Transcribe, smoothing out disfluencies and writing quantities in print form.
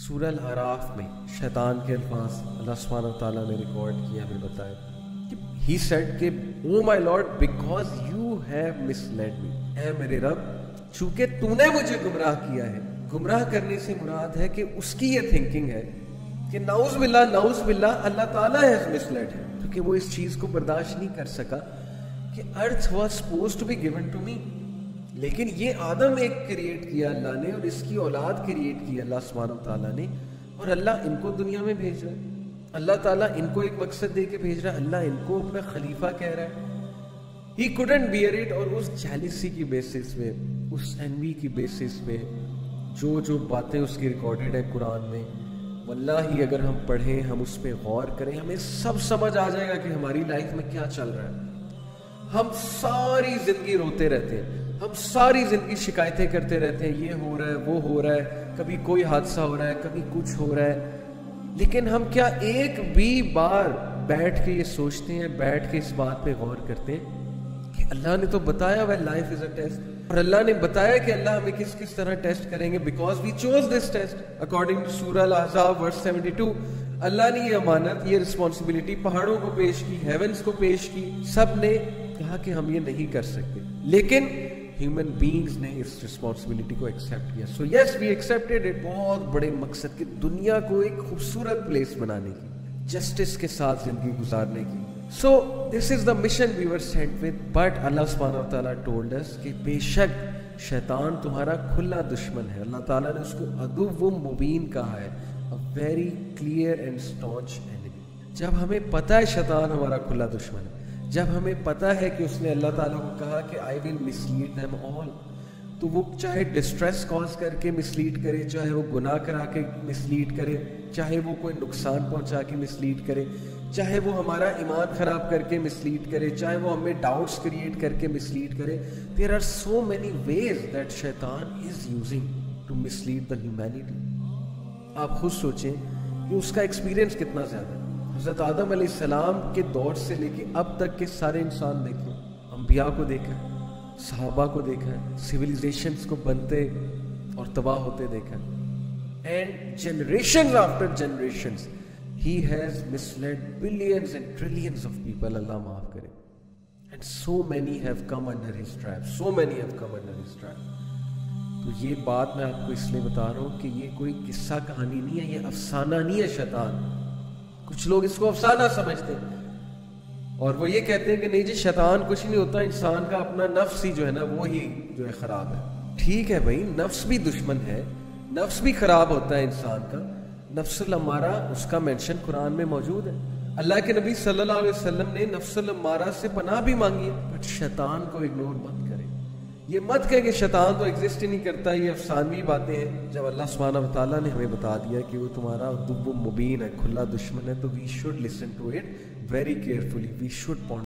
سورہ الاعراف میں شیطان کے الفاظ اللہ سبحانہ وتعالیٰ نے ریکارڈ کیا، ہمیں بتایا کہ ہی سیڈ کہ او مائی لارڈ بیکاز یو ہیو مسلیڈ می، اے میرے رب چونکہ تو نے مجھے گمراہ کیا ہے۔ گمراہ کرنے سے مراد ہے کہ اس کی یہ تھنکنگ ہے کہ نعوذ باللہ اللہ تعالیٰ ہیز مسلیڈ ہے، کیونکہ وہ اس چیز کو برداشت نہیں کر سکا کہ earth was supposed to be given to me, لیکن یہ آدم ایک کریٹ کیا اللہ نے، اور اس کی اولاد کریٹ کی اللہ سبحانہ وتعالیٰ نے، اور اللہ ان کو دنیا میں بھیج رہا ہے۔ اللہ تعالیٰ ان کو ایک مقصد دے کے بھیج رہا ہے، اللہ ان کو اپنا خلیفہ کہہ رہا ہے۔ ہی couldn't bear it، اور اس جیلسی کی بیسس پہ، اس انوی کی بیسس پہ جو باتیں اس کی ریکارڈڈ ہے قرآن میں، واللہ اگر ہم پڑھیں، ہم اس پہ غور کریں، ہمیں سب سمجھ آ جائے گا کہ ہماری لائف میں کیا چل رہا ہے۔ ہم ساری زندگی روتے رہتے ہیں، ہم ساری زندگی شکایتیں کرتے رہتے ہیں، یہ ہو رہا ہے، وہ ہو رہا ہے، کبھی کوئی حادثہ ہو رہا ہے، کبھی کچھ ہو رہا ہے، لیکن ہم کیا ایک بھی بار بیٹھ کے یہ سوچتے ہیں، بیٹھ کے اس بات پہ غور کرتے ہیں کہ اللہ نے تو بتایا ہوا لائف از اے ٹیسٹ، اور اللہ نے بتایا کہ اللہ ہمیں کس طرح ٹیسٹ کریں گے، because we choose this test according to Surah Al-Ahzab ورس 72۔ اللہ نے یہ امانت، یہ رسپانسبلٹی پہاڑوں کو پیش کی، ہیونز کو پیش کی، سب نے کہا کہ ہم یہ نہیں کر سکتے، لیکن ہیومن بینگز نے اس رسپانسبلٹی کو ایکسیپٹ کیا۔ سو یس وی ایکسیپٹڈ اٹ، بہت بڑے مقصد کی، دنیا کو ایک خوبصورت پلیس بنانے کی، جسٹس کے ساتھ زندگی گزارنے کی۔ So this is the mission we were sent with, but Allah subhanahu wa ta'ala told us کہ بے شک شیطان تمہارا کھلا دشمن ہے۔ اللہ تعالیٰ نے اس کو عدو مبین کہا ہے، a very clear and staunch enemy۔ جب ہمیں پتہ ہے شیطان ہمارا کھلا دشمن ہے، جب ہمیں پتہ ہے کہ اس نے اللہ تعالیٰ کو کہا کہ I will mislead them all، تو وہ چاہے ڈسٹریس کاز کر کے مسلیڈ کرے، چاہے وہ گناہ کرا کے مسلیڈ کرے، چاہے وہ کوئی نقصان پہنچا کے مسلیڈ کرے، چاہے وہ ہمارا ایمان خراب کر کے مسلیڈ کرے، چاہے وہ ہمیں ڈاؤٹس کریٹ کر کے مسلیڈ کرے۔ There are so many ways that شیطان is using to mislead the humanity۔ آپ خود سوچیں کہ اس کا ایکسپیرینس کتنا زیادہ ہے۔ حضرت آدم علیہ السلام کے دور سے لے کے اب تک کے سارے انسان دیکھیں، انبیاء کو دیکھا ہے، صحابہ کو دیکھا ہے، سویلائزیشنز کو بنتے اور تباہ ہوتے دیکھا ہے، and generations after generations he has misled billions and trillions of people، اللہ معاف کرے، and so many have come under his trap، so many have come under his trap۔ تو یہ بات میں آپ کو اس لیے بتا رہا ہوں کہ یہ کوئی قصہ کہانی نہیں ہے، یہ افسانہ نہیں ہے شیطان۔ کچھ لوگ اس کو افسانہ سمجھتے ہیں اور وہ یہ کہتے ہیں کہ نہیں جی شیطان کچھ نہیں ہوتا، انسان کا اپنا نفس ہی جو ہے نا وہی جو ہے خراب ہے۔ ٹھیک ہے بھائی، نفس بھی دشمن ہے، نفس بھی خراب ہوتا ہے انسان کا، نفس الامارہ اس کا مینشن قرآن میں موجود ہے۔ اللہ کے نبی صلی اللہ علیہ وسلم نے نفس الامارہ سے پناہ بھی مانگی ہے، بٹ شیطان کو اگنور مت کرے۔ یہ مت کہے کہ شیطان تو ایگزسٹ ہی نہیں کرتا، یہ افسانوی باتیں ہیں، جب اللہ سبحانہ وتعالیٰ نے ہمیں بتا دیا کہ وہ تمہارا عدو مبین ہے، کھلا دشمن ہے، تو we should listen to it very carefully, we should